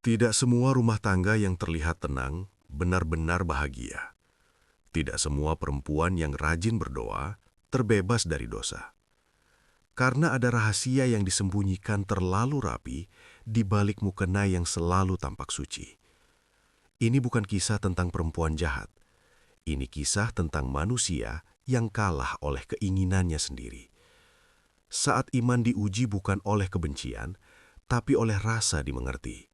Tidak semua rumah tangga yang terlihat tenang benar-benar bahagia. Tidak semua perempuan yang rajin berdoa terbebas dari dosa. Karena ada rahasia yang disembunyikan terlalu rapi di balik mukena yang selalu tampak suci. Ini bukan kisah tentang perempuan jahat. Ini kisah tentang manusia yang kalah oleh keinginannya sendiri. Saat iman diuji bukan oleh kebencian, tapi oleh rasa dimengerti.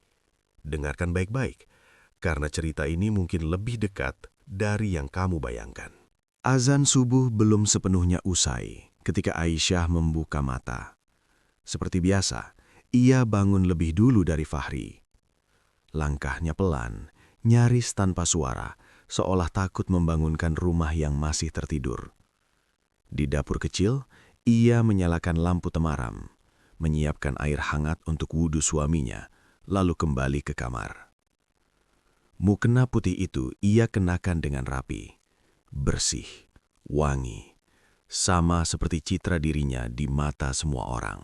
Dengarkan baik-baik, karena cerita ini mungkin lebih dekat dari yang kamu bayangkan. Azan subuh belum sepenuhnya usai ketika Aisyah membuka mata. Seperti biasa, ia bangun lebih dulu dari Fahri. Langkahnya pelan, nyaris tanpa suara, seolah takut membangunkan rumah yang masih tertidur. Di dapur kecil, ia menyalakan lampu temaram, menyiapkan air hangat untuk wudhu suaminya, lalu kembali ke kamar. Mukena putih itu ia kenakan dengan rapi, bersih, wangi, sama seperti citra dirinya di mata semua orang.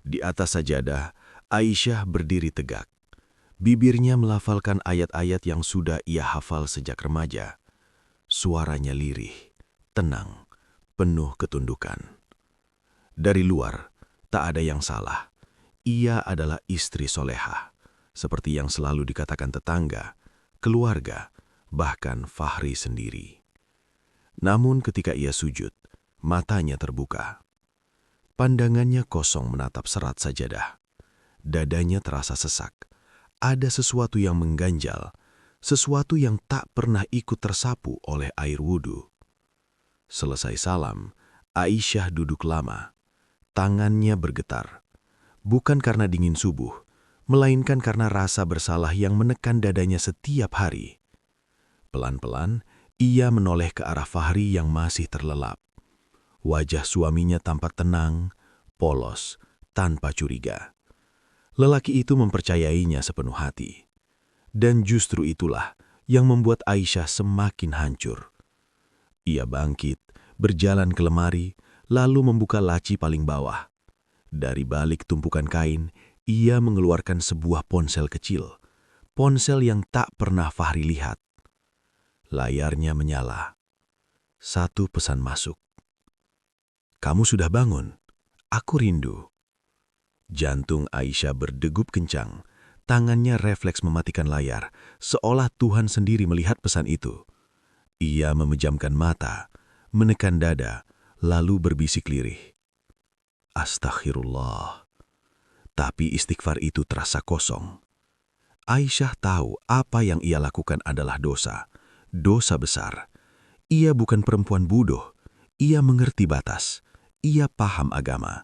Di atas sajadah, Aisyah berdiri tegak. Bibirnya melafalkan ayat-ayat yang sudah ia hafal sejak remaja. Suaranya lirih, tenang, penuh ketundukan. Dari luar, tak ada yang salah. Ia adalah istri solehah, seperti yang selalu dikatakan tetangga, keluarga, bahkan Fahri sendiri. Namun ketika ia sujud, matanya terbuka. Pandangannya kosong menatap serat sajadah. Dadanya terasa sesak. Ada sesuatu yang mengganjal, sesuatu yang tak pernah ikut tersapu oleh air wudhu. Selesai salam, Aisyah duduk lama. Tangannya bergetar. Bukan karena dingin subuh, melainkan karena rasa bersalah yang menekan dadanya setiap hari. Pelan-pelan, ia menoleh ke arah Fahri yang masih terlelap. Wajah suaminya tampak tenang, polos, tanpa curiga. Lelaki itu mempercayainya sepenuh hati. Dan justru itulah yang membuat Aisyah semakin hancur. Ia bangkit, berjalan ke lemari, lalu membuka laci paling bawah. Dari balik tumpukan kain, ia mengeluarkan sebuah ponsel kecil. Ponsel yang tak pernah Fahri lihat. Layarnya menyala. Satu pesan masuk. "Kamu sudah bangun? Aku rindu." Jantung Aisyah berdegup kencang. Tangannya refleks mematikan layar, seolah Tuhan sendiri melihat pesan itu. Ia memejamkan mata, menekan dada, lalu berbisik lirih. Astaghfirullah. Tapi istighfar itu terasa kosong. Aisyah tahu apa yang ia lakukan adalah dosa. Dosa besar. Ia bukan perempuan bodoh. Ia mengerti batas. Ia paham agama.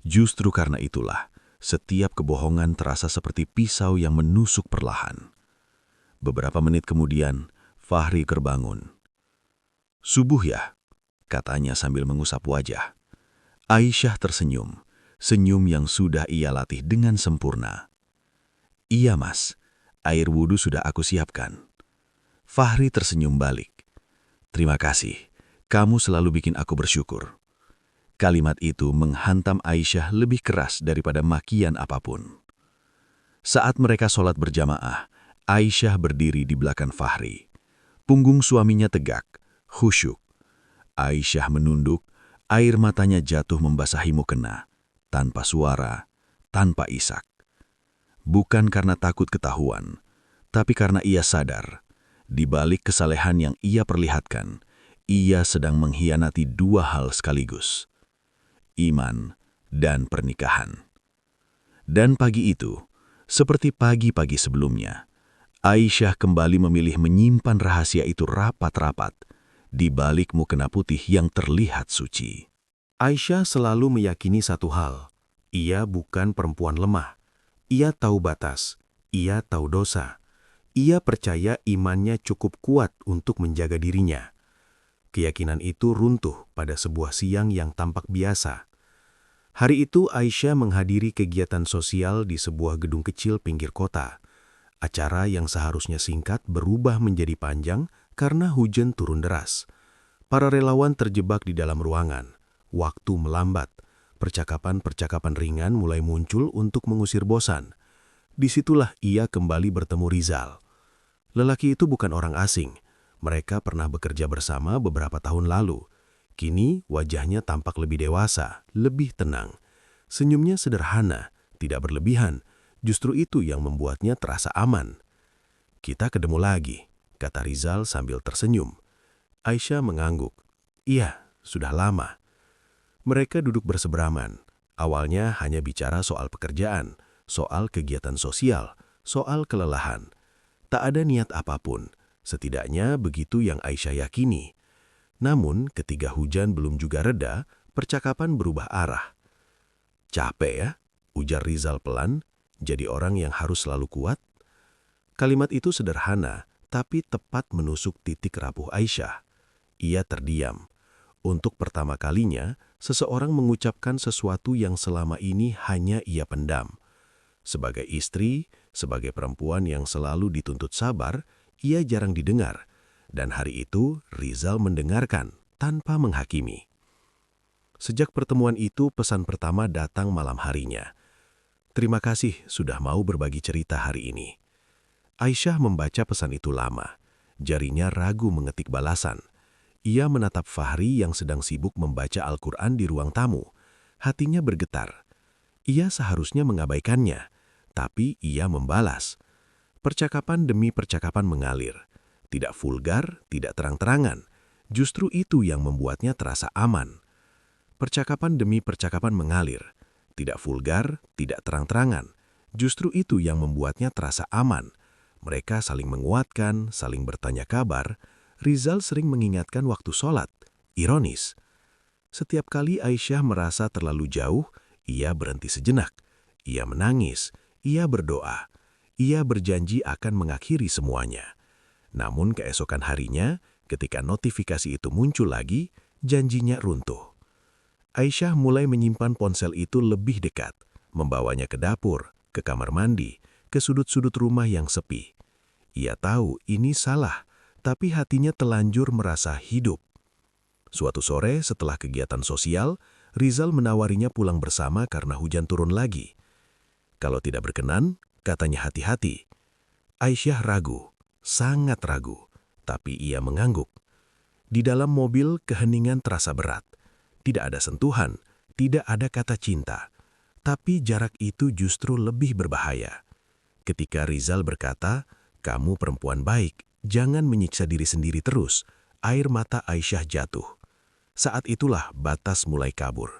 Justru karena itulah, setiap kebohongan terasa seperti pisau yang menusuk perlahan. Beberapa menit kemudian, Fahri terbangun. "Subuh ya?" katanya sambil mengusap wajah. Aisyah tersenyum, senyum yang sudah ia latih dengan sempurna. "Iya mas, air wudhu sudah aku siapkan." Fahri tersenyum balik. "Terima kasih, kamu selalu bikin aku bersyukur." Kalimat itu menghantam Aisyah lebih keras daripada makian apapun. Saat mereka sholat berjamaah, Aisyah berdiri di belakang Fahri. Punggung suaminya tegak, khusyuk. Aisyah menunduk, air matanya jatuh membasahi mukena, tanpa suara, tanpa isak. Bukan karena takut ketahuan, tapi karena ia sadar, di balik kesalehan yang ia perlihatkan, ia sedang mengkhianati dua hal sekaligus. Iman dan pernikahan. Dan pagi itu, seperti pagi-pagi sebelumnya, Aisyah kembali memilih menyimpan rahasia itu rapat-rapat di balik mukena putih yang terlihat suci. Aisyah selalu meyakini satu hal, ia bukan perempuan lemah. Ia tahu batas, ia tahu dosa. Ia percaya imannya cukup kuat untuk menjaga dirinya. Keyakinan itu runtuh pada sebuah siang yang tampak biasa. Hari itu Aisyah menghadiri kegiatan sosial di sebuah gedung kecil pinggir kota. Acara yang seharusnya singkat berubah menjadi panjang karena hujan turun deras. Para relawan terjebak di dalam ruangan. Waktu melambat. Percakapan-percakapan ringan mulai muncul untuk mengusir bosan. Disitulah ia kembali bertemu Rizal. Lelaki itu bukan orang asing. Mereka pernah bekerja bersama beberapa tahun lalu. Kini wajahnya tampak lebih dewasa, lebih tenang. Senyumnya sederhana, tidak berlebihan. Justru itu yang membuatnya terasa aman. "Kita ketemu lagi," kata Rizal sambil tersenyum. Aisyah mengangguk. "Iya, sudah lama." Mereka duduk berseberangan. Awalnya hanya bicara soal pekerjaan, soal kegiatan sosial, soal kelelahan. Tak ada niat apapun, setidaknya begitu yang Aisyah yakini. Namun ketika hujan belum juga reda, percakapan berubah arah. "Capek ya?" ujar Rizal pelan, "jadi orang yang harus selalu kuat?" Kalimat itu sederhana, tapi tepat menusuk titik rapuh Aisyah. Ia terdiam. Untuk pertama kalinya, seseorang mengucapkan sesuatu yang selama ini hanya ia pendam. Sebagai istri, sebagai perempuan yang selalu dituntut sabar, ia jarang didengar. Dan hari itu, Rizal mendengarkan tanpa menghakimi. Sejak pertemuan itu, pesan pertama datang malam harinya. "Terima kasih sudah mau berbagi cerita hari ini." Aisyah membaca pesan itu lama. Jarinya ragu mengetik balasan. Ia menatap Fahri yang sedang sibuk membaca Al-Quran di ruang tamu. Hatinya bergetar. Ia seharusnya mengabaikannya, tapi ia membalas. Percakapan demi percakapan mengalir. Tidak vulgar, tidak terang-terangan. Justru itu yang membuatnya terasa aman. Percakapan demi percakapan mengalir. Tidak vulgar, tidak terang-terangan. Justru itu yang membuatnya terasa aman. Mereka saling menguatkan, saling bertanya kabar. Rizal sering mengingatkan waktu sholat. Ironis. Setiap kali Aisyah merasa terlalu jauh, ia berhenti sejenak. Ia menangis, ia berdoa. Ia berjanji akan mengakhiri semuanya. Namun keesokan harinya, ketika notifikasi itu muncul lagi, janjinya runtuh. Aisyah mulai menyimpan ponsel itu lebih dekat, membawanya ke dapur, ke kamar mandi, ke sudut-sudut rumah yang sepi. Ia tahu ini salah, tapi hatinya telanjur merasa hidup. Suatu sore setelah kegiatan sosial, Rizal menawarinya pulang bersama karena hujan turun lagi. Kalau tidak berkenan, katanya hati-hati. Aisyah ragu, sangat ragu, tapi ia mengangguk. Di dalam mobil keheningan terasa berat. Tidak ada sentuhan, tidak ada kata cinta. Tapi jarak itu justru lebih berbahaya. Ketika Rizal berkata, "Kamu perempuan baik, jangan menyiksa diri sendiri terus," air mata Aisyah jatuh. Saat itulah batas mulai kabur.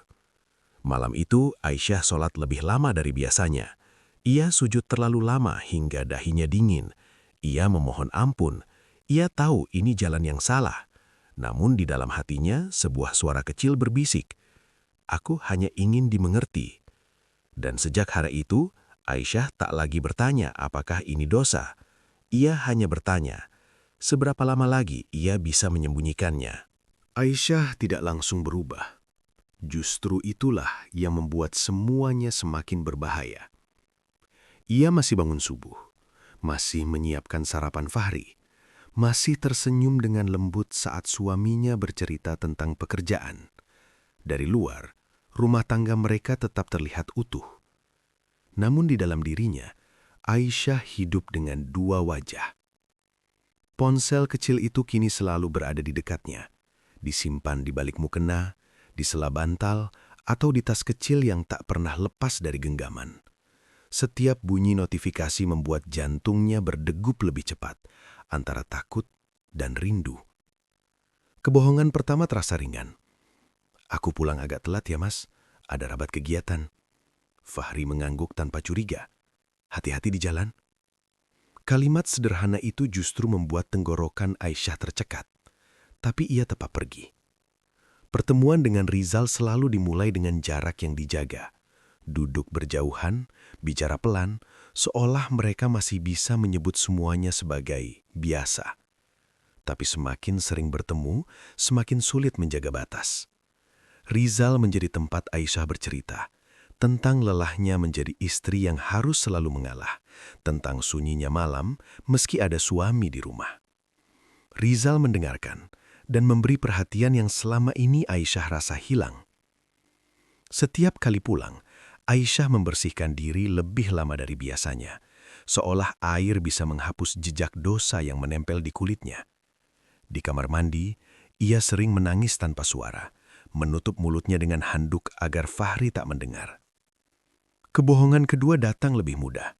Malam itu Aisyah sholat lebih lama dari biasanya. Ia sujud terlalu lama hingga dahinya dingin. Ia memohon ampun. Ia tahu ini jalan yang salah. Namun di dalam hatinya sebuah suara kecil berbisik, "Aku hanya ingin dimengerti." Dan sejak hari itu, Aisyah tak lagi bertanya apakah ini dosa. Ia hanya bertanya, seberapa lama lagi ia bisa menyembunyikannya. Aisyah tidak langsung berubah. Justru itulah yang membuat semuanya semakin berbahaya. Ia masih bangun subuh, masih menyiapkan sarapan Fahri, masih tersenyum dengan lembut saat suaminya bercerita tentang pekerjaan. Dari luar, rumah tangga mereka tetap terlihat utuh. Namun di dalam dirinya, Aisyah hidup dengan dua wajah. Ponsel kecil itu kini selalu berada di dekatnya, disimpan di balik mukena, di sela bantal, atau di tas kecil yang tak pernah lepas dari genggaman. Setiap bunyi notifikasi membuat jantungnya berdegup lebih cepat, antara takut dan rindu. Kebohongan pertama terasa ringan. "Aku pulang agak telat ya mas, ada rapat kegiatan." Fahri mengangguk tanpa curiga. "Hati-hati di jalan." Kalimat sederhana itu justru membuat tenggorokan Aisyah tercekat. Tapi ia tetap pergi. Pertemuan dengan Rizal selalu dimulai dengan jarak yang dijaga. Duduk berjauhan, bicara pelan, seolah mereka masih bisa menyebut semuanya sebagai biasa. Tapi semakin sering bertemu, semakin sulit menjaga batas. Rizal menjadi tempat Aisyah bercerita tentang lelahnya menjadi istri yang harus selalu mengalah, tentang sunyinya malam meski ada suami di rumah. Rizal mendengarkan dan memberi perhatian yang selama ini Aisyah rasa hilang. Setiap kali pulang, Aisyah membersihkan diri lebih lama dari biasanya, seolah air bisa menghapus jejak dosa yang menempel di kulitnya. Di kamar mandi, ia sering menangis tanpa suara, menutup mulutnya dengan handuk agar Fahri tak mendengar. Kebohongan kedua datang lebih mudah.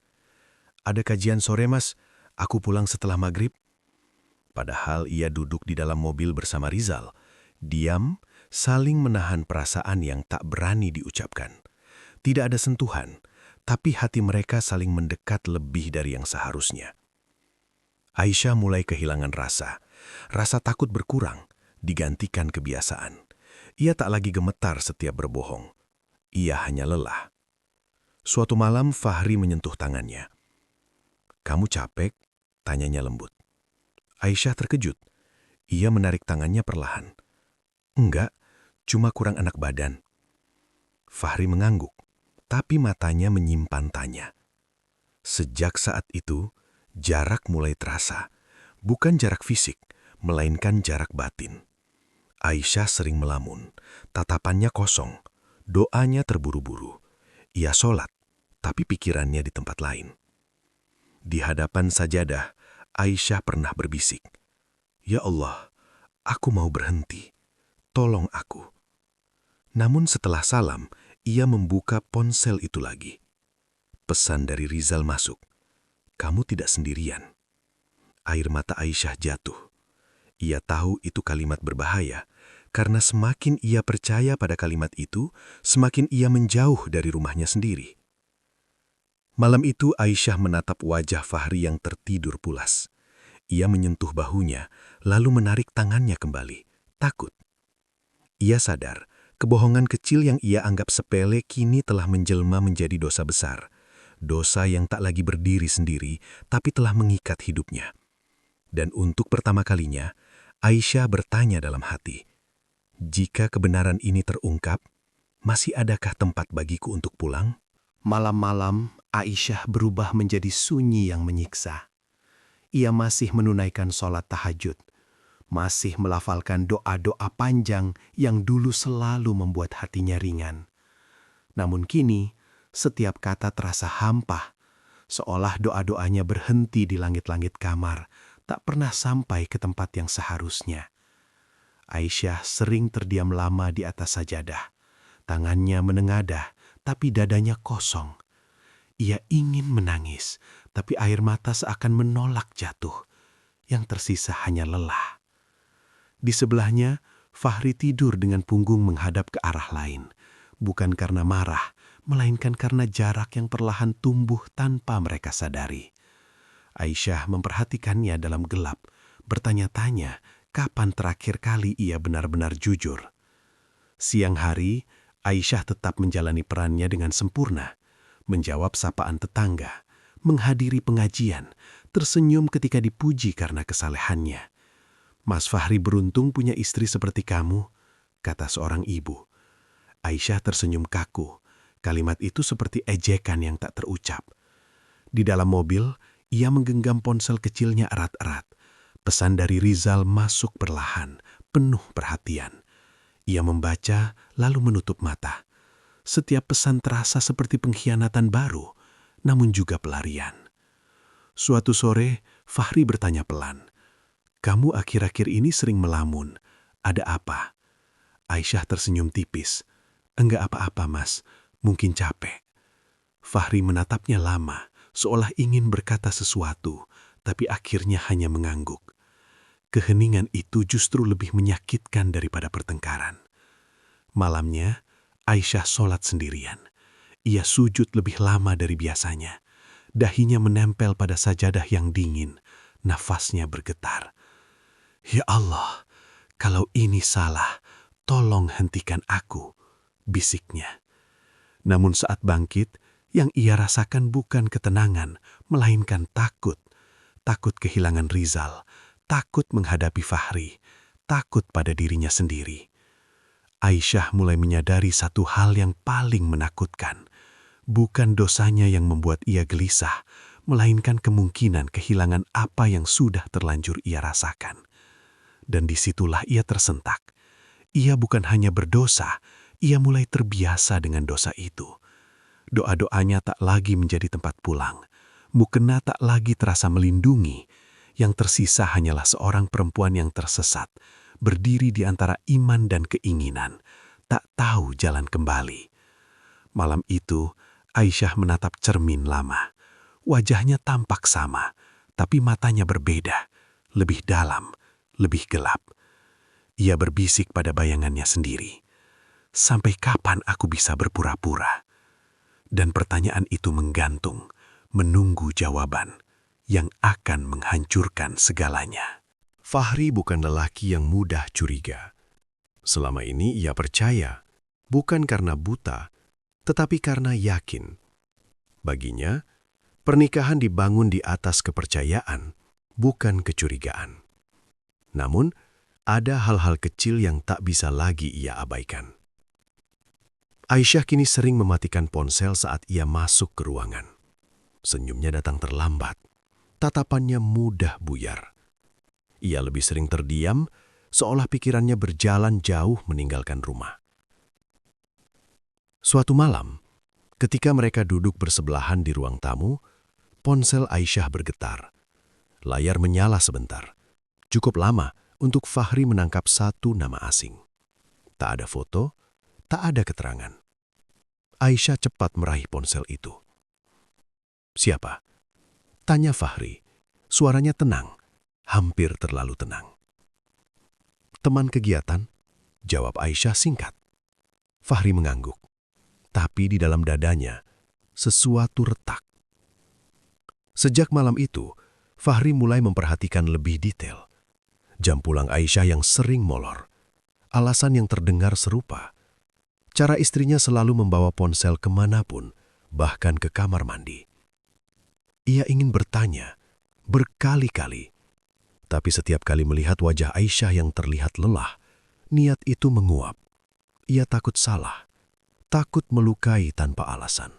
"Ada kajian sore, Mas. Aku pulang setelah maghrib." Padahal ia duduk di dalam mobil bersama Rizal, diam, saling menahan perasaan yang tak berani diucapkan. Tidak ada sentuhan, tapi hati mereka saling mendekat lebih dari yang seharusnya. Aisyah mulai kehilangan rasa. Rasa takut berkurang, digantikan kebiasaan. Ia tak lagi gemetar setiap berbohong. Ia hanya lelah. Suatu malam Fahri menyentuh tangannya. "Kamu capek?" tanyanya lembut. Aisyah terkejut. Ia menarik tangannya perlahan. "Enggak, cuma kurang enak badan." Fahri mengangguk, tapi matanya menyimpan tanya. Sejak saat itu, jarak mulai terasa. Bukan jarak fisik, melainkan jarak batin. Aisyah sering melamun, tatapannya kosong, doanya terburu-buru. Ia sholat, tapi pikirannya di tempat lain. Di hadapan sajadah, Aisyah pernah berbisik, "Ya Allah, aku mau berhenti. Tolong aku." Namun setelah salam, ia membuka ponsel itu lagi. Pesan dari Rizal masuk, "Kamu tidak sendirian." Air mata Aisyah jatuh. Ia tahu itu kalimat berbahaya, karena semakin ia percaya pada kalimat itu, semakin ia menjauh dari rumahnya sendiri. Malam itu Aisyah menatap wajah Fahri yang tertidur pulas. Ia menyentuh bahunya, lalu menarik tangannya kembali, takut. Ia sadar, kebohongan kecil yang ia anggap sepele kini telah menjelma menjadi dosa besar. Dosa yang tak lagi berdiri sendiri, tapi telah mengikat hidupnya. Dan untuk pertama kalinya, Aisyah bertanya dalam hati, "Jika kebenaran ini terungkap, masih adakah tempat bagiku untuk pulang?" Malam-malam, Aisyah berubah menjadi sunyi yang menyiksa. Ia masih menunaikan sholat tahajud, masih melafalkan doa-doa panjang yang dulu selalu membuat hatinya ringan. Namun kini, setiap kata terasa hampa, seolah doa-doanya berhenti di langit-langit kamar, tak pernah sampai ke tempat yang seharusnya. Aisyah sering terdiam lama di atas sajadah. Tangannya menengadah, tapi dadanya kosong. Ia ingin menangis, tapi air mata seakan menolak jatuh. Yang tersisa hanya lelah. Di sebelahnya, Fahri tidur dengan punggung menghadap ke arah lain. Bukan karena marah, melainkan karena jarak yang perlahan tumbuh tanpa mereka sadari. Aisyah memperhatikannya dalam gelap, bertanya-tanya kapan terakhir kali ia benar-benar jujur. Siang hari, Aisyah tetap menjalani perannya dengan sempurna, menjawab sapaan tetangga, menghadiri pengajian, tersenyum ketika dipuji karena kesalehannya. "Mas Fahri beruntung punya istri seperti kamu," kata seorang ibu. Aisyah tersenyum kaku. Kalimat itu seperti ejekan yang tak terucap. Di dalam mobil, ia menggenggam ponsel kecilnya erat-erat. Pesan dari Rizal masuk perlahan, penuh perhatian. Ia membaca, lalu menutup mata. Setiap pesan terasa seperti pengkhianatan baru, namun juga pelarian. Suatu sore, Fahri bertanya pelan, "Kamu akhir-akhir ini sering melamun. Ada apa?" Aisyah tersenyum tipis. "Enggak apa-apa, Mas. Mungkin capek." Fahri menatapnya lama, seolah ingin berkata sesuatu, tapi akhirnya hanya mengangguk. Keheningan itu justru lebih menyakitkan daripada pertengkaran. Malamnya, Aisyah sholat sendirian. Ia sujud lebih lama dari biasanya. Dahinya menempel pada sajadah yang dingin, nafasnya bergetar. "Ya Allah, kalau ini salah, tolong hentikan aku," bisiknya. Namun saat bangkit, yang ia rasakan bukan ketenangan, melainkan takut. Takut kehilangan Rizal, takut menghadapi Fahri, takut pada dirinya sendiri. Aisyah mulai menyadari satu hal yang paling menakutkan. Bukan dosanya yang membuat ia gelisah, melainkan kemungkinan kehilangan apa yang sudah terlanjur ia rasakan. Dan disitulah ia tersentak. Ia bukan hanya berdosa, ia mulai terbiasa dengan dosa itu. Doa-doanya tak lagi menjadi tempat pulang. mukena tak lagi terasa melindungi. Yang tersisa hanyalah seorang perempuan yang tersesat, berdiri di antara iman dan keinginan, tak tahu jalan kembali. Malam itu, Aisyah menatap cermin lama. Wajahnya tampak sama, tapi matanya berbeda, lebih dalam, lebih gelap. Ia berbisik pada bayangannya sendiri. Sampai kapan aku bisa berpura-pura? Dan pertanyaan itu menggantung, menunggu jawaban yang akan menghancurkan segalanya. Fahri bukan lelaki yang mudah curiga. Selama ini ia percaya, bukan karena buta, tetapi karena yakin. Baginya, pernikahan dibangun di atas kepercayaan, bukan kecurigaan. Namun, ada hal-hal kecil yang tak bisa lagi ia abaikan. Aisyah kini sering mematikan ponsel saat ia masuk ke ruangan. Senyumnya datang terlambat, tatapannya mudah buyar. Ia lebih sering terdiam, seolah pikirannya berjalan jauh meninggalkan rumah. Suatu malam, ketika mereka duduk bersebelahan di ruang tamu, ponsel Aisyah bergetar. Layar menyala sebentar. Cukup lama untuk Fahri menangkap satu nama asing. Tak ada foto, tak ada keterangan. Aisyah cepat meraih ponsel itu. "Siapa?" tanya Fahri. Suaranya tenang, hampir terlalu tenang. "Teman kegiatan," jawab Aisyah singkat. Fahri mengangguk. Tapi di dalam dadanya, sesuatu retak. Sejak malam itu, Fahri mulai memperhatikan lebih detail. Jam pulang Aisyah yang sering molor. Alasan yang terdengar serupa. Cara istrinya selalu membawa ponsel kemanapun, bahkan ke kamar mandi. Ia ingin bertanya, berkali-kali. Tapi setiap kali melihat wajah Aisyah yang terlihat lelah, niat itu menguap. Ia takut salah, takut melukai tanpa alasan.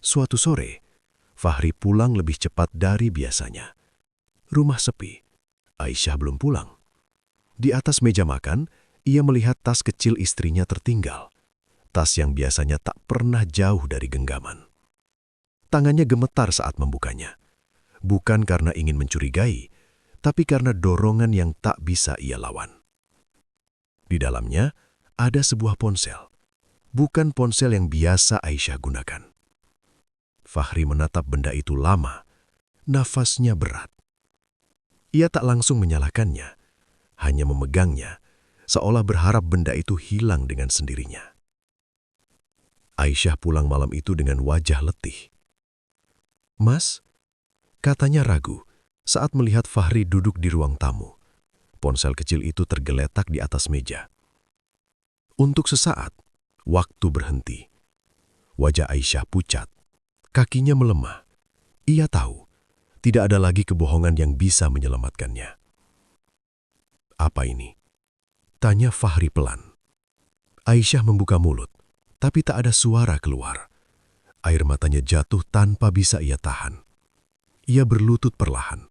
Suatu sore, Fahri pulang lebih cepat dari biasanya. Rumah sepi, Aisyah belum pulang. Di atas meja makan, ia melihat tas kecil istrinya tertinggal. Tas yang biasanya tak pernah jauh dari genggaman. Tangannya gemetar saat membukanya. Bukan karena ingin mencurigai, tapi karena dorongan yang tak bisa ia lawan. Di dalamnya ada sebuah ponsel. Bukan ponsel yang biasa Aisyah gunakan. Fahri menatap benda itu lama. Nafasnya berat. Ia tak langsung menyalakannya, hanya memegangnya, seolah berharap benda itu hilang dengan sendirinya. Aisyah pulang malam itu dengan wajah letih. "Mas," katanya ragu saat melihat Fahri duduk di ruang tamu. Ponsel kecil itu tergeletak di atas meja. Untuk sesaat, waktu berhenti. Wajah Aisyah pucat, kakinya melemah. Ia tahu, tidak ada lagi kebohongan yang bisa menyelamatkannya. "Apa ini?" tanya Fahri pelan. Aisyah membuka mulut, tapi tak ada suara keluar. Air matanya jatuh tanpa bisa ia tahan. Ia berlutut perlahan,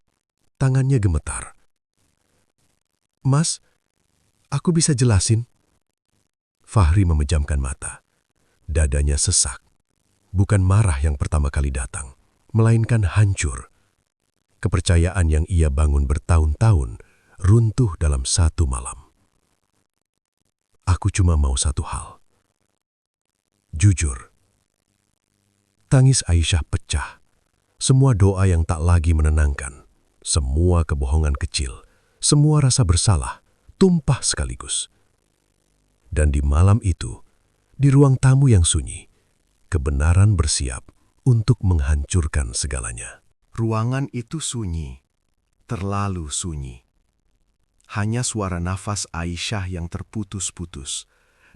tangannya gemetar. "Mas, aku bisa jelasin?" Fahri memejamkan mata. Dadanya sesak. Bukan marah yang pertama kali datang, melainkan hancur. Kepercayaan yang ia bangun bertahun-tahun runtuh dalam satu malam. "Aku cuma mau satu hal. Jujur." Tangis Aisyah pecah. Semua doa yang tak lagi menenangkan, semua kebohongan kecil, semua rasa bersalah, tumpah sekaligus. Dan di malam itu, di ruang tamu yang sunyi, kebenaran bersiap untuk menghancurkan segalanya. Ruangan itu sunyi, terlalu sunyi. Hanya suara nafas Aisyah yang terputus-putus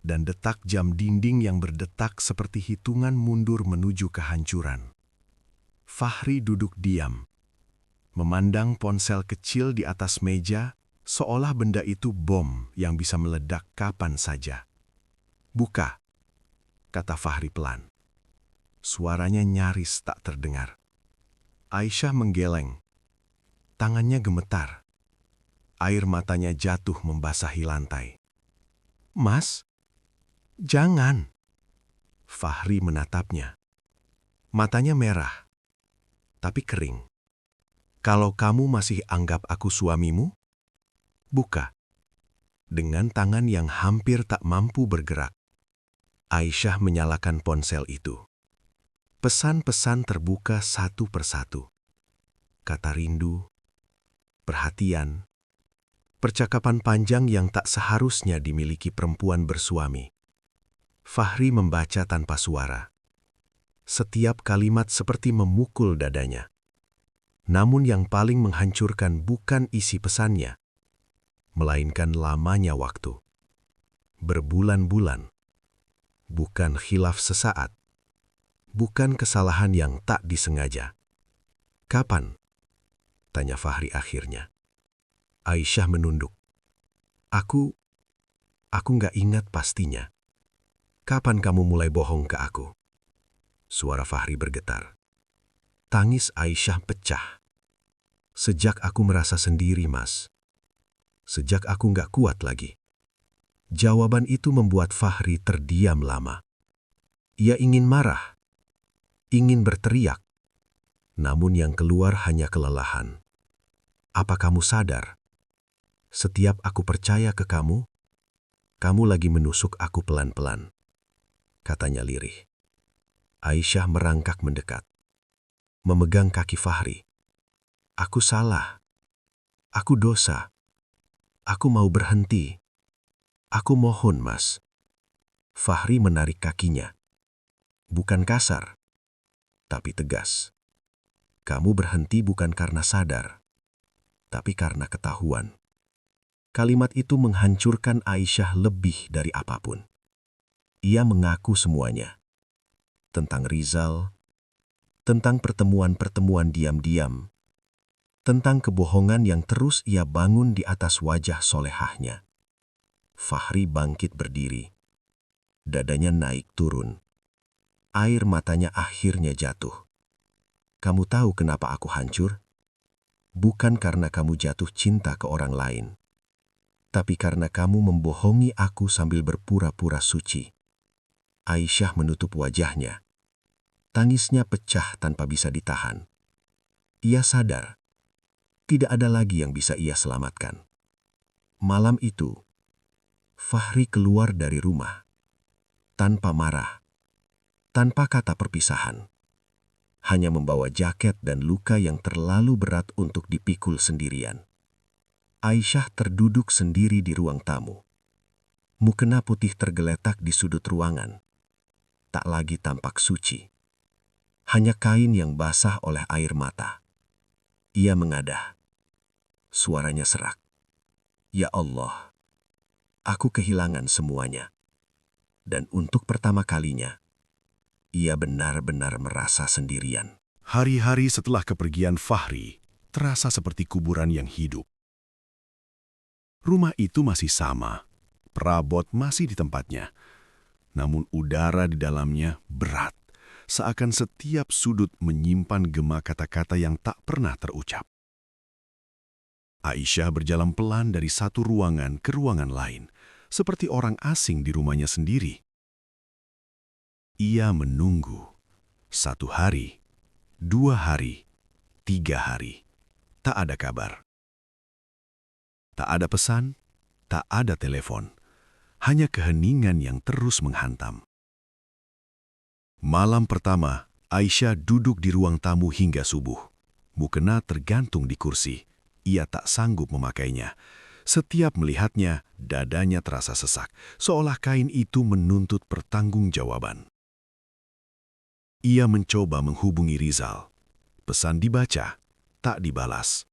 dan detak jam dinding yang berdetak seperti hitungan mundur menuju kehancuran. Fahri duduk diam, memandang ponsel kecil di atas meja, seolah benda itu bom yang bisa meledak kapan saja. "Buka," kata Fahri pelan. Suaranya nyaris tak terdengar. Aisyah menggeleng. Tangannya gemetar. Air matanya jatuh membasahi lantai. "Mas, jangan." Fahri menatapnya. Matanya merah, tapi kering. Kalau kamu masih anggap aku suamimu, buka. Dengan tangan yang hampir tak mampu bergerak, Aisyah menyalakan ponsel itu. Pesan-pesan terbuka satu persatu. Kata rindu, perhatian, percakapan panjang yang tak seharusnya dimiliki perempuan bersuami. Fahri membaca tanpa suara. Setiap kalimat seperti memukul dadanya. Namun yang paling menghancurkan bukan isi pesannya, melainkan lamanya waktu. Berbulan-bulan. Bukan khilaf sesaat. Bukan kesalahan yang tak disengaja. Kapan? Tanya Fahri akhirnya. Aisyah menunduk. Aku nggak ingat pastinya. Kapan kamu mulai bohong ke aku? Suara Fahri bergetar. Tangis Aisyah pecah. Sejak aku merasa sendiri, Mas. Sejak aku nggak kuat lagi. Jawaban itu membuat Fahri terdiam lama. Ia ingin marah, ingin berteriak, namun yang keluar hanya kelelahan. Apa kamu sadar? Setiap aku percaya ke kamu, kamu lagi menusuk aku pelan-pelan, katanya lirih. Aisyah merangkak mendekat, memegang kaki Fahri. Aku salah. Aku dosa. Aku mau berhenti. Aku mohon, Mas. Fahri menarik kakinya. Bukan kasar, tapi tegas. Kamu berhenti bukan karena sadar, tapi karena ketahuan. Kalimat itu menghancurkan Aisyah lebih dari apapun. Ia mengaku semuanya. Tentang Rizal, tentang pertemuan-pertemuan diam-diam, tentang kebohongan yang terus ia bangun di atas wajah solehahnya. Fahri bangkit berdiri. Dadanya naik turun. Air matanya akhirnya jatuh. Kamu tahu kenapa aku hancur? Bukan karena kamu jatuh cinta ke orang lain, tapi karena kamu membohongi aku sambil berpura-pura suci. Aisyah menutup wajahnya. Tangisnya pecah tanpa bisa ditahan. Ia sadar, tidak ada lagi yang bisa ia selamatkan. Malam itu, Fahri keluar dari rumah. Tanpa marah, tanpa kata perpisahan. Hanya membawa jaket dan luka yang terlalu berat untuk dipikul sendirian. Aisyah terduduk sendiri di ruang tamu. Mukena putih tergeletak di sudut ruangan. Tak lagi tampak suci. Hanya kain yang basah oleh air mata. Ia mengadah. Suaranya serak. Ya Allah, aku kehilangan semuanya. Dan untuk pertama kalinya, ia benar-benar merasa sendirian. Hari-hari setelah kepergian Fahri terasa seperti kuburan yang hidup. Rumah itu masih sama, perabot masih di tempatnya. Namun udara di dalamnya berat, seakan setiap sudut menyimpan gema kata-kata yang tak pernah terucap. Aisyah berjalan pelan dari satu ruangan ke ruangan lain, seperti orang asing di rumahnya sendiri. Ia menunggu. 1 hari, 2 hari, 3 hari. Tak ada kabar. Tak ada pesan, tak ada telepon. Hanya keheningan yang terus menghantam. Malam pertama, Aisyah duduk di ruang tamu hingga subuh. Mukena tergantung di kursi. Ia tak sanggup memakainya. Setiap melihatnya, dadanya terasa sesak, seolah kain itu menuntut pertanggungjawaban. Ia mencoba menghubungi Rizal. Pesan dibaca, tak dibalas.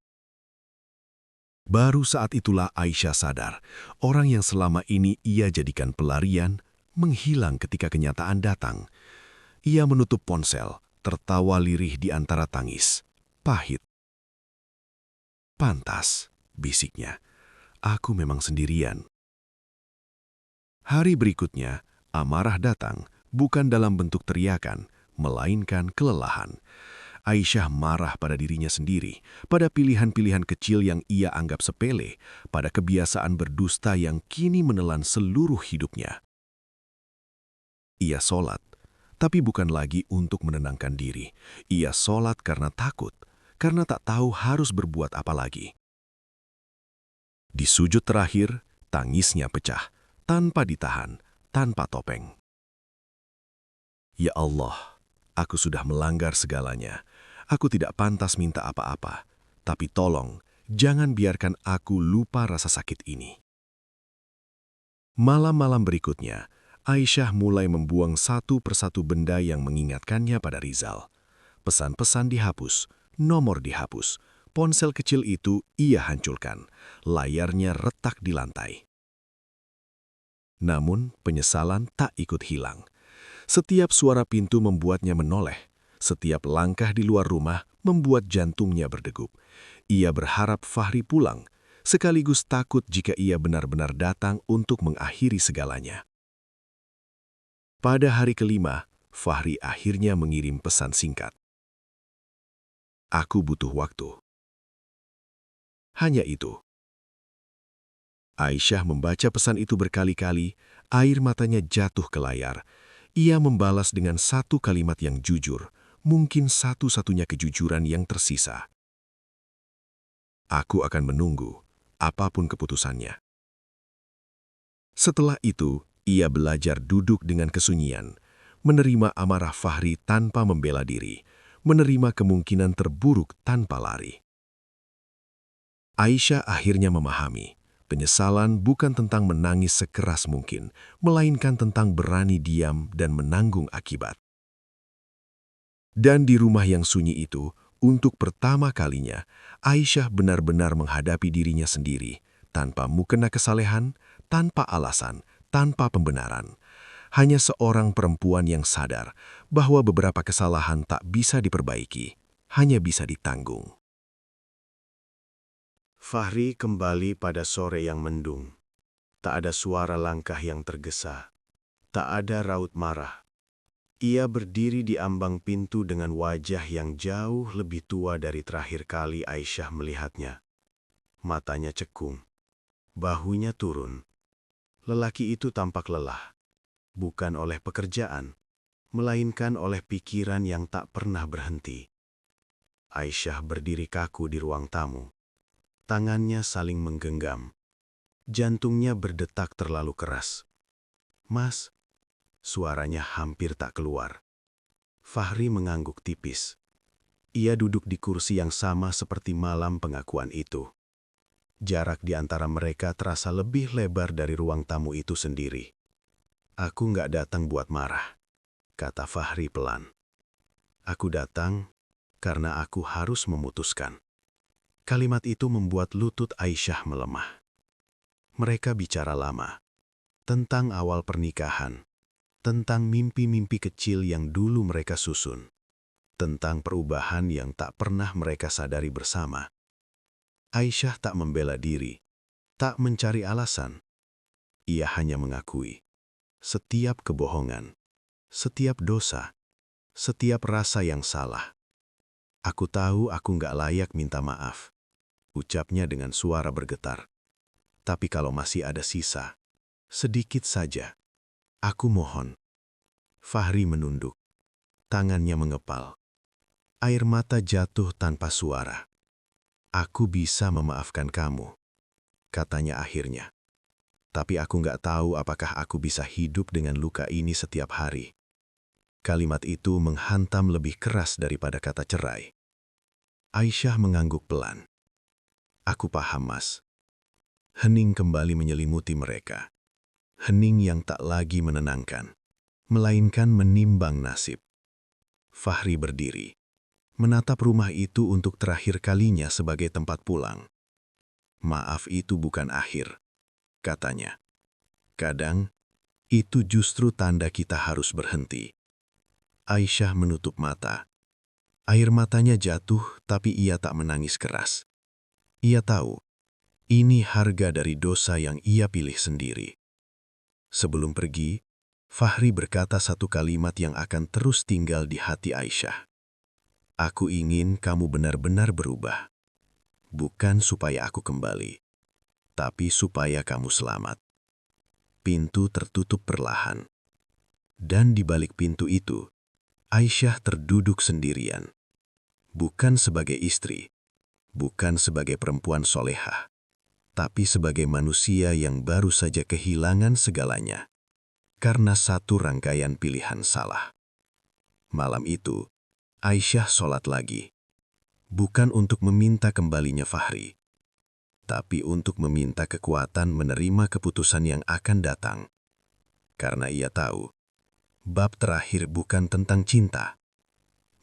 Baru saat itulah Aisyah sadar, orang yang selama ini ia jadikan pelarian, menghilang ketika kenyataan datang. Ia menutup ponsel, tertawa lirih di antara tangis. Pahit. Pantas, bisiknya. Aku memang sendirian. Hari berikutnya, amarah datang, bukan dalam bentuk teriakan, melainkan kelelahan. Aisyah marah pada dirinya sendiri, pada pilihan-pilihan kecil yang ia anggap sepele, pada kebiasaan berdusta yang kini menelan seluruh hidupnya. Ia sholat, tapi bukan lagi untuk menenangkan diri. Ia sholat karena takut, karena tak tahu harus berbuat apa lagi. Di sujud terakhir, tangisnya pecah, tanpa ditahan, tanpa topeng. Ya Allah, aku sudah melanggar segalanya. Aku tidak pantas minta apa-apa, tapi tolong, jangan biarkan aku lupa rasa sakit ini. Malam-malam berikutnya, Aisyah mulai membuang satu persatu benda yang mengingatkannya pada Rizal. Pesan-pesan dihapus, nomor dihapus, ponsel kecil itu ia hancurkan, layarnya retak di lantai. Namun, penyesalan tak ikut hilang. Setiap suara pintu membuatnya menoleh. Setiap langkah di luar rumah membuat jantungnya berdegup. Ia berharap Fahri pulang, sekaligus takut jika ia benar-benar datang untuk mengakhiri segalanya. Pada hari kelima, Fahri akhirnya mengirim pesan singkat. Aku butuh waktu. Hanya itu. Aisyah membaca pesan itu berkali-kali, air matanya jatuh ke layar. Ia membalas dengan satu kalimat yang jujur, mungkin satu-satunya kejujuran yang tersisa. Aku akan menunggu, apapun keputusannya. Setelah itu, ia belajar duduk dengan kesunyian, menerima amarah Fahri tanpa membela diri, menerima kemungkinan terburuk tanpa lari. Aisyah akhirnya memahami, penyesalan bukan tentang menangis sekeras mungkin, melainkan tentang berani diam dan menanggung akibat. Dan di rumah yang sunyi itu, untuk pertama kalinya, Aisyah benar-benar menghadapi dirinya sendiri, tanpa mukena kesalehan, tanpa alasan, tanpa pembenaran. Hanya seorang perempuan yang sadar bahwa beberapa kesalahan tak bisa diperbaiki, hanya bisa ditanggung. Fahri kembali pada sore yang mendung. Tak ada suara langkah yang tergesa. Tak ada raut marah. Ia berdiri di ambang pintu dengan wajah yang jauh lebih tua dari terakhir kali Aisyah melihatnya. Matanya cekung. Bahunya turun. Lelaki itu tampak lelah. Bukan oleh pekerjaan, melainkan oleh pikiran yang tak pernah berhenti. Aisyah berdiri kaku di ruang tamu. Tangannya saling menggenggam. Jantungnya berdetak terlalu keras. Mas, suaranya hampir tak keluar. Fahri mengangguk tipis. Ia duduk di kursi yang sama seperti malam pengakuan itu. Jarak di antara mereka terasa lebih lebar dari ruang tamu itu sendiri. Aku nggak datang buat marah, kata Fahri pelan. Aku datang karena aku harus memutuskan. Kalimat itu membuat lutut Aisyah melemah. Mereka bicara lama, tentang awal pernikahan, tentang mimpi-mimpi kecil yang dulu mereka susun, tentang perubahan yang tak pernah mereka sadari bersama. Aisyah tak membela diri, tak mencari alasan. Ia hanya mengakui, setiap kebohongan, setiap dosa, setiap rasa yang salah. Aku tahu aku nggak layak minta maaf, ucapnya dengan suara bergetar. Tapi kalau masih ada sisa, sedikit saja, aku mohon. Fahri menunduk, tangannya mengepal. Air mata jatuh tanpa suara. Aku bisa memaafkan kamu, katanya akhirnya. Tapi aku nggak tahu apakah aku bisa hidup dengan luka ini setiap hari. Kalimat itu menghantam lebih keras daripada kata cerai. Aisyah mengangguk pelan. Aku paham, Mas. Hening kembali menyelimuti mereka. Hening yang tak lagi menenangkan, melainkan menimbang nasib. Fahri berdiri, menatap rumah itu untuk terakhir kalinya sebagai tempat pulang. Maaf itu bukan akhir, katanya. Kadang, itu justru tanda kita harus berhenti. Aisyah menutup mata. Air matanya jatuh, tapi ia tak menangis keras. Ia tahu, ini harga dari dosa yang ia pilih sendiri. Sebelum pergi, Fahri berkata satu kalimat yang akan terus tinggal di hati Aisyah. Aku ingin kamu benar-benar berubah. Bukan supaya aku kembali, tapi supaya kamu selamat. Pintu tertutup perlahan. Dan di balik pintu itu, Aisyah terduduk sendirian. Bukan sebagai istri, bukan sebagai perempuan solehah, tapi sebagai manusia yang baru saja kehilangan segalanya karena satu rangkaian pilihan salah. Malam itu, Aisyah sholat lagi, bukan untuk meminta kembalinya Fahri, tapi untuk meminta kekuatan menerima keputusan yang akan datang. Karena ia tahu, bab terakhir bukan tentang cinta,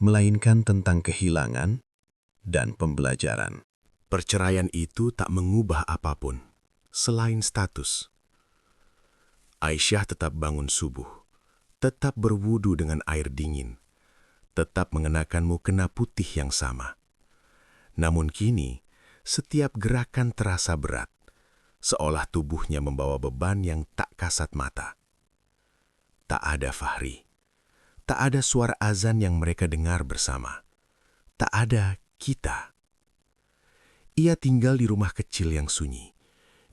melainkan tentang kehilangan dan pembelajaran. Perceraian itu tak mengubah apapun, selain status. Aisyah tetap bangun subuh, tetap berwudu dengan air dingin, tetap mengenakan mukena putih yang sama. Namun kini, setiap gerakan terasa berat, seolah tubuhnya membawa beban yang tak kasat mata. Tak ada Fahri, tak ada suara azan yang mereka dengar bersama, tak ada kita. Ia tinggal di rumah kecil yang sunyi,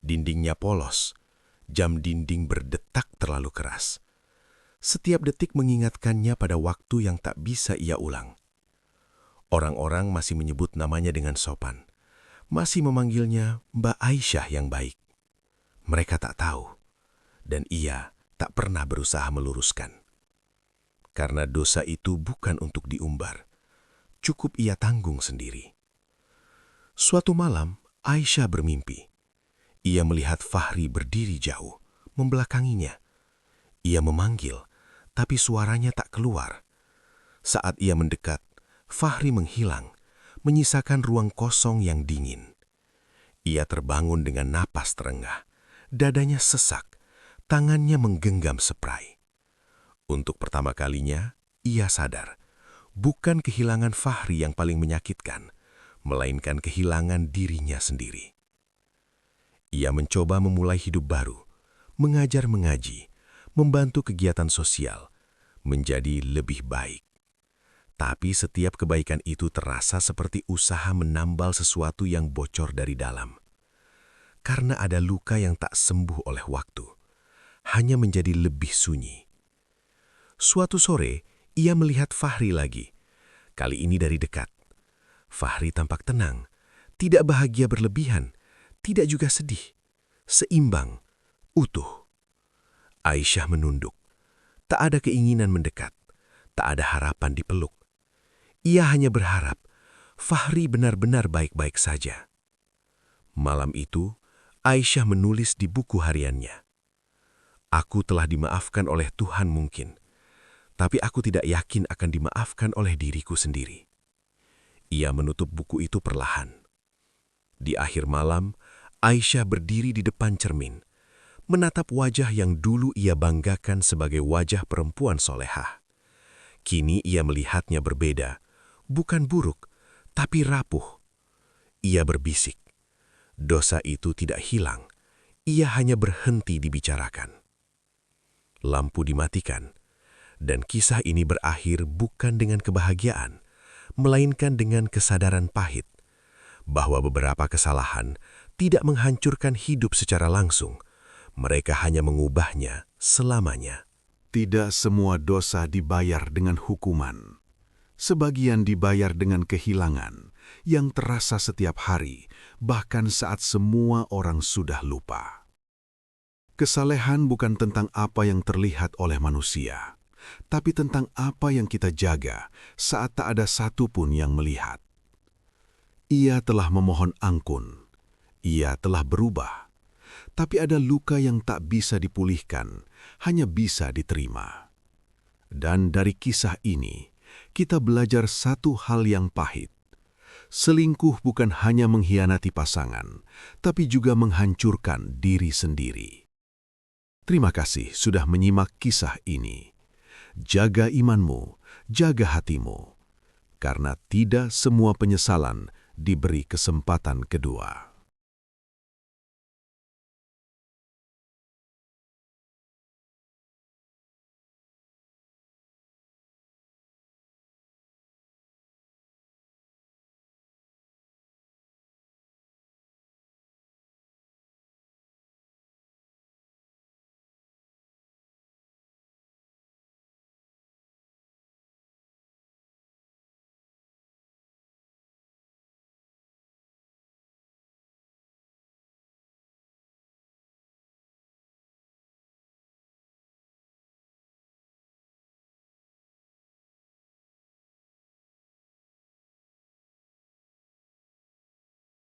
dindingnya polos, jam dinding berdetak terlalu keras. Setiap detik mengingatkannya pada waktu yang tak bisa ia ulang. Orang-orang masih menyebut namanya dengan sopan, masih memanggilnya Mbak Aisyah yang baik. Mereka tak tahu, dan ia tak pernah berusaha meluruskan. Karena dosa itu bukan untuk diumbar, cukup ia tanggung sendiri. Suatu malam, Aisyah bermimpi. Ia melihat Fahri berdiri jauh, membelakanginya. Ia memanggil, tapi suaranya tak keluar. Saat ia mendekat, Fahri menghilang, menyisakan ruang kosong yang dingin. Ia terbangun dengan napas terengah, dadanya sesak, tangannya menggenggam spray. Untuk pertama kalinya, ia sadar, bukan kehilangan Fahri yang paling menyakitkan, melainkan kehilangan dirinya sendiri. Ia mencoba memulai hidup baru, mengajar mengaji, membantu kegiatan sosial, menjadi lebih baik. Tapi setiap kebaikan itu terasa seperti usaha menambal sesuatu yang bocor dari dalam. Karena ada luka yang tak sembuh oleh waktu, hanya menjadi lebih sunyi. Suatu sore, ia melihat Fahri lagi, kali ini dari dekat. Fahri tampak tenang, tidak bahagia berlebihan, tidak juga sedih, seimbang, utuh. Aisyah menunduk, tak ada keinginan mendekat, tak ada harapan dipeluk. Ia hanya berharap Fahri benar-benar baik-baik saja. Malam itu, Aisyah menulis di buku hariannya, "Aku telah dimaafkan oleh Tuhan mungkin, tapi aku tidak yakin akan dimaafkan oleh diriku sendiri." Ia menutup buku itu perlahan. Di akhir malam, Aisyah berdiri di depan cermin, menatap wajah yang dulu ia banggakan sebagai wajah perempuan solehah. Kini ia melihatnya berbeda, bukan buruk, tapi rapuh. Ia berbisik, dosa itu tidak hilang, ia hanya berhenti dibicarakan. Lampu dimatikan, dan kisah ini berakhir bukan dengan kebahagiaan, melainkan dengan kesadaran pahit, bahwa beberapa kesalahan tidak menghancurkan hidup secara langsung, mereka hanya mengubahnya selamanya. Tidak semua dosa dibayar dengan hukuman. Sebagian dibayar dengan kehilangan yang terasa setiap hari, bahkan saat semua orang sudah lupa. Kesalehan bukan tentang apa yang terlihat oleh manusia, tapi tentang apa yang kita jaga saat tak ada satupun yang melihat. Ia telah memohon ampun, ia telah berubah, tapi ada luka yang tak bisa dipulihkan, hanya bisa diterima. Dan dari kisah ini, kita belajar satu hal yang pahit. Selingkuh bukan hanya mengkhianati pasangan, tapi juga menghancurkan diri sendiri. Terima kasih sudah menyimak kisah ini. Jaga imanmu, jaga hatimu, karena tidak semua penyesalan diberi kesempatan kedua.